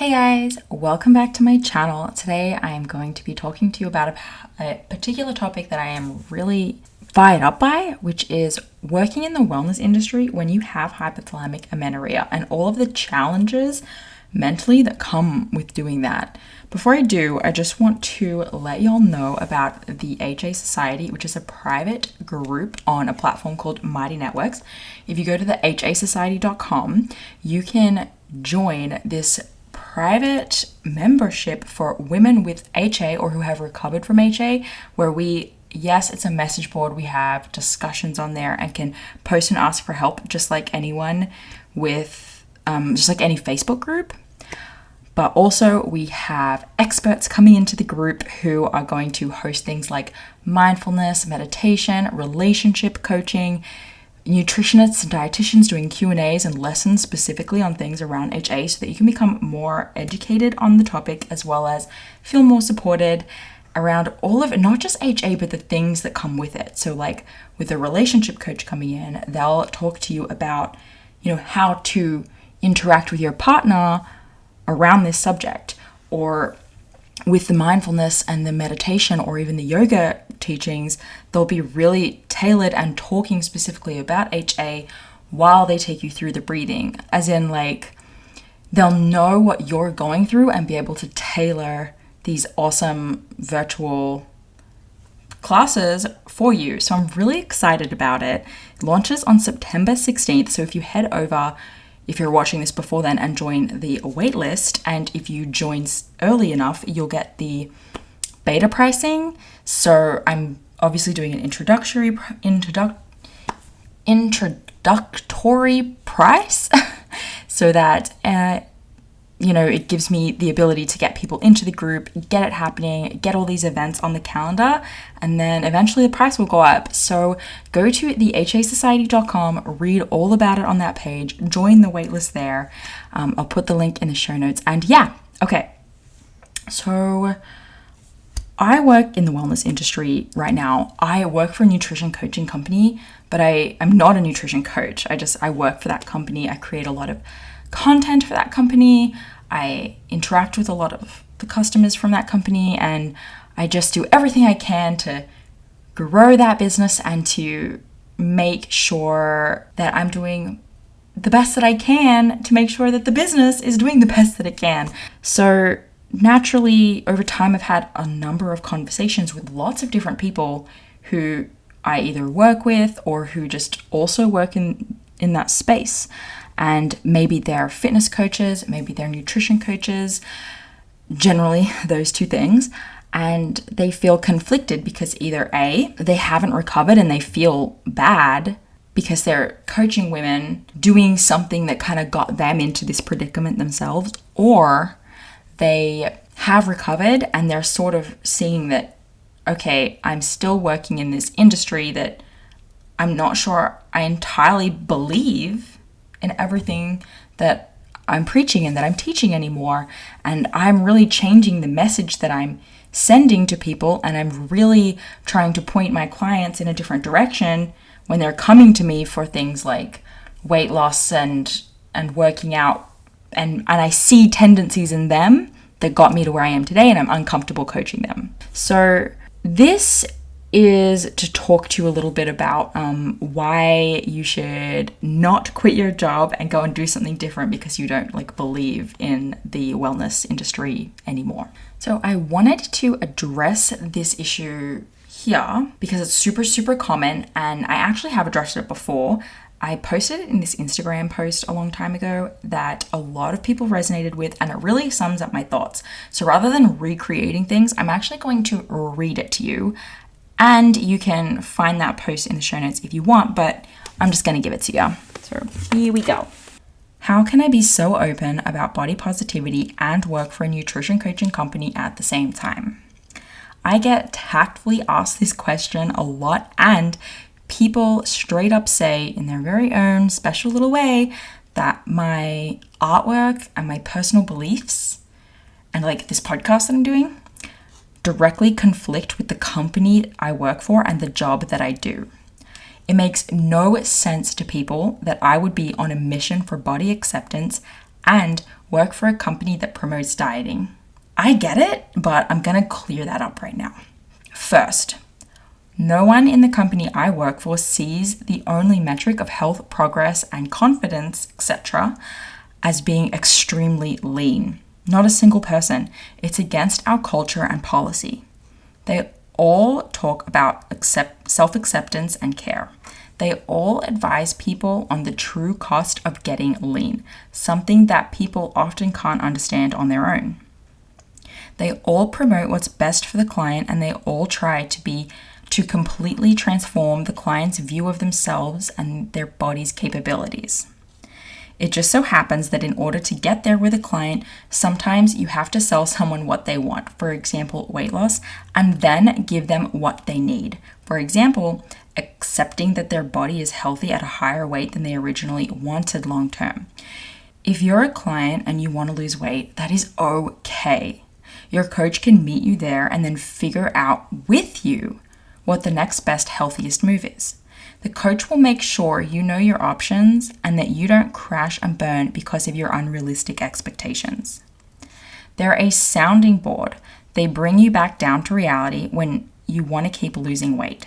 Hey guys, welcome back to my channel. Today I am going to be talking to you about a particular topic that I am really fired up by, which is working in the wellness industry when you have hypothalamic amenorrhea and all of the challenges mentally that come with doing that. Before I do, I just want to let y'all know about the HA Society, which is a private group on a platform called Mighty Networks. If you go to the hasociety.com, you can join this private membership for women with HA or who have recovered from HA, where it's a message board. We have discussions on there and can post and ask for help just like anyone with, just like any Facebook group. But also we have experts coming into the group who are going to host things like mindfulness, meditation, relationship coaching, nutritionists and dietitians doing Q&As and lessons specifically on things around HA so that you can become more educated on the topic as well as feel more supported around all of it, not just HA, but the things that come with it. So like with a relationship coach coming in, they'll talk to you about, how to interact with your partner around this subject, or with the mindfulness and the meditation or even the yoga teachings, they'll be really tailored and talking specifically about HA while they take you through the breathing. As in, like, they'll know what you're going through and be able to tailor these awesome virtual classes for you. So I'm really excited about it. It launches on September 16th. So if you head over, if you're watching this before then, and join the waitlist, and if you join early enough, you'll get the beta pricing. So I'm obviously doing an introductory price so that it gives me the ability to get people into the group, get it happening, get all these events on the calendar, and then eventually the price will go up. So go to the hasociety.com, read all about it on that page, join the waitlist there. I'll put the link in the show notes. And so I work in the wellness industry right now. I work for a nutrition coaching company, but I am not a nutrition coach. I work for that company. I create a lot of content for that company. I interact with a lot of the customers from that company, and I just do everything I can to grow that business and to make sure that I'm doing the best that I can to make sure that the business is doing the best that it can. So naturally, over time, I've had a number of conversations with lots of different people who I either work with or who just also work in that space. And maybe they're fitness coaches, maybe they're nutrition coaches, generally those two things. And they feel conflicted because either A, they haven't recovered and they feel bad because they're coaching women doing something that kind of got them into this predicament themselves, or they have recovered and they're sort of seeing that, okay, I'm still working in this industry that I'm not sure I entirely believe in everything that I'm preaching and that I'm teaching anymore. And I'm really changing the message that I'm sending to people, and I'm really trying to point my clients in a different direction when they're coming to me for things like weight loss and working out. And I see tendencies in them that got me to where I am today, and I'm uncomfortable coaching them. So this is to talk to you a little bit about why you should not quit your job and go and do something different because you don't believe in the wellness industry anymore. So I wanted to address this issue here because it's super, super common, and I actually have addressed it before. I posted it in this Instagram post a long time ago that a lot of people resonated with, and it really sums up my thoughts. So rather than recreating things, I'm actually going to read it to you. And you can find that post in the show notes if you want, but I'm just going to give it to you. So here we go. How can I be so open about body positivity and work for a nutrition coaching company at the same time? I get tactfully asked this question a lot, and people straight up say in their very own special little way that my artwork and my personal beliefs and this podcast that I'm doing directly conflict with the company I work for and the job that I do. It makes no sense to people that I would be on a mission for body acceptance and work for a company that promotes dieting. I get it, but I'm going to clear that up right now. First, no one in the company I work for sees the only metric of health, progress, and confidence, etc., as being extremely lean. Not a single person. It's against our culture and policy. They all talk about self-acceptance and care. They all advise people on the true cost of getting lean, something that people often can't understand on their own. They all promote what's best for the client, and they all try to completely transform the client's view of themselves and their body's capabilities. It just so happens that in order to get there with a client, sometimes you have to sell someone what they want, for example, weight loss, and then give them what they need. For example, accepting that their body is healthy at a higher weight than they originally wanted long term. If you're a client and you want to lose weight, that is okay. Your coach can meet you there and then figure out with you what the next best healthiest move is. The coach will make sure you know your options and that you don't crash and burn because of your unrealistic expectations. They're a sounding board. They bring you back down to reality when you want to keep losing weight.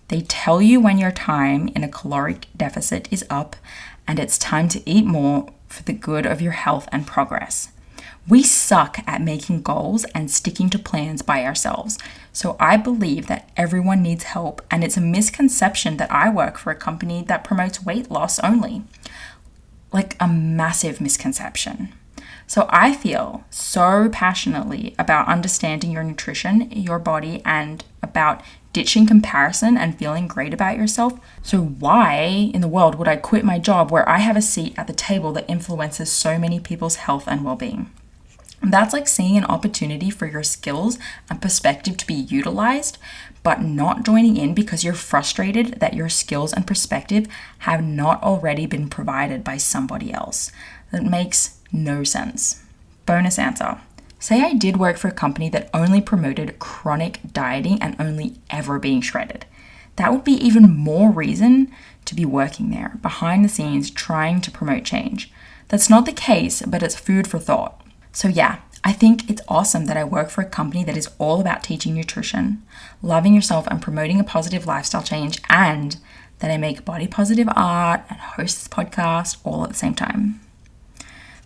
They tell you when your time in a caloric deficit is up and it's time to eat more for the good of your health and progress. We suck at making goals and sticking to plans by ourselves. So I believe that everyone needs help, and it's a misconception that I work for a company that promotes weight loss only. Like a massive misconception. So I feel so passionately about understanding your nutrition, your body, and about ditching comparison and feeling great about yourself. So why in the world would I quit my job where I have a seat at the table that influences so many people's health and well-being? That's like seeing an opportunity for your skills and perspective to be utilized, but not joining in because you're frustrated that your skills and perspective have not already been provided by somebody else. That makes no sense. Bonus answer. Say I did work for a company that only promoted chronic dieting and only ever being shredded. That would be even more reason to be working there, behind the scenes, trying to promote change. That's not the case, but it's food for thought. So yeah, I think it's awesome that I work for a company that is all about teaching nutrition, loving yourself, and promoting a positive lifestyle change, and that I make body positive art and host this podcast all at the same time.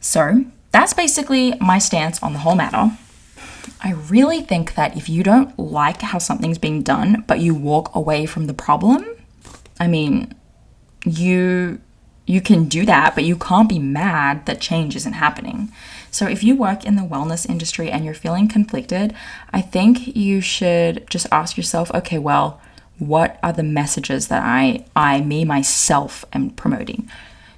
So that's basically my stance on the whole matter. I really think that if you don't like how something's being done, but you walk away from the problem, I mean, you can do that, but you can't be mad that change isn't happening. So if you work in the wellness industry and you're feeling conflicted, I think you should just ask yourself, okay, well, what are the messages that myself am promoting?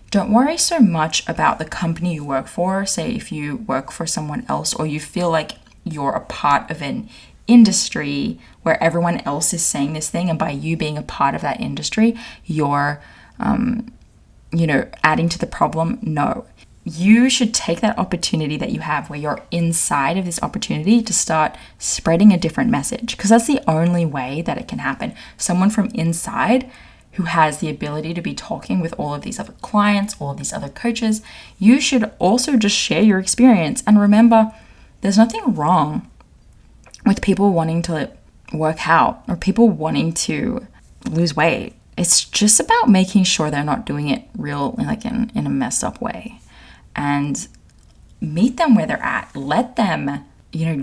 Don't worry so much about the company you work for. Say if you work for someone else or you feel like you're a part of an industry where everyone else is saying this thing, and by you being a part of that industry, you're adding to the problem. No. You should take that opportunity that you have where you're inside of this opportunity to start spreading a different message, because that's the only way that it can happen. Someone from inside who has the ability to be talking with all of these other clients, all of these other coaches, you should also just share your experience. And remember, there's nothing wrong with people wanting to work out or people wanting to lose weight. It's just about making sure they're not doing it real, like in a messed up way. And meet them where they're at. Let them,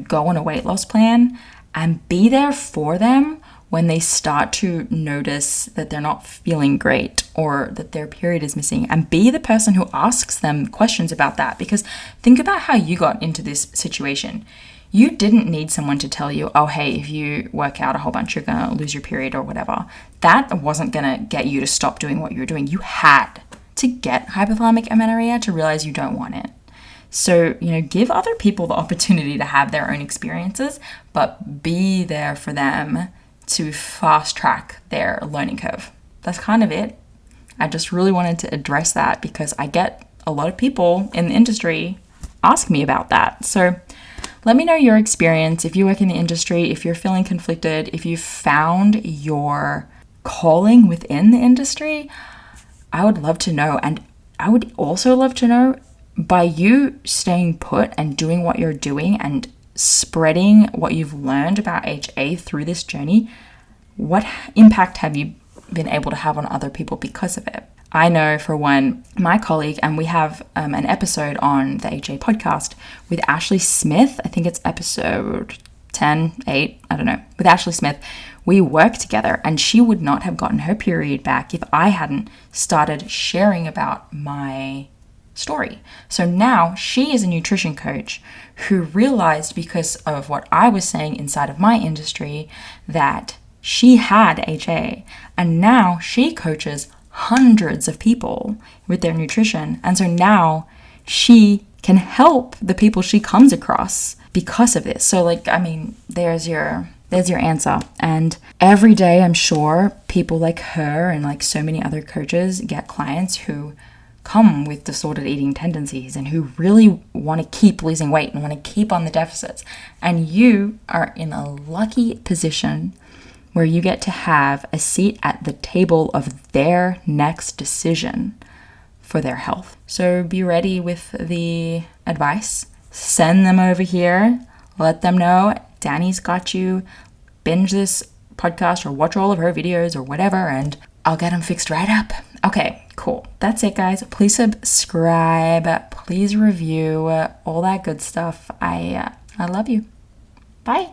go on a weight loss plan and be there for them when they start to notice that they're not feeling great or that their period is missing. And be the person who asks them questions about that. Because think about how you got into this situation. You didn't need someone to tell you, oh, hey, if you work out a whole bunch, you're going to lose your period or whatever. That wasn't going to get you to stop doing what you're doing. You had to get hypothalamic amenorrhea to realize you don't want it. So, give other people the opportunity to have their own experiences, but be there for them to fast track their learning curve. That's kind of it. I just really wanted to address that because I get a lot of people in the industry ask me about that. So let me know your experience. If you work in the industry, if you're feeling conflicted, if you found your calling within the industry, I would love to know. And I would also love to know by you staying put and doing what you're doing and spreading what you've learned about HA through this journey, what impact have you been able to have on other people because of it? I know, for one, my colleague, and we have an episode on the HA podcast with Ashley Smith. I think it's episode 10, 8, I don't know, with Ashley Smith. We work together, and she would not have gotten her period back if I hadn't started sharing about my story. So now she is a nutrition coach who realized, because of what I was saying inside of my industry, that she had HA, and now she coaches hundreds of people with their nutrition. And so now she can help the people she comes across because of this. So there's your answer. And every day, I'm sure people like her and like so many other coaches get clients who come with disordered eating tendencies and who really want to keep losing weight and want to keep on the deficits. And you are in a lucky position where you get to have a seat at the table of their next decision for their health. So be ready with the advice. Send them over here. Let them know Dani's got you. Binge this podcast or watch all of her videos or whatever, and I'll get them fixed right up. Okay, cool. That's it, guys. Please subscribe. Please review. All that good stuff. I love you. Bye.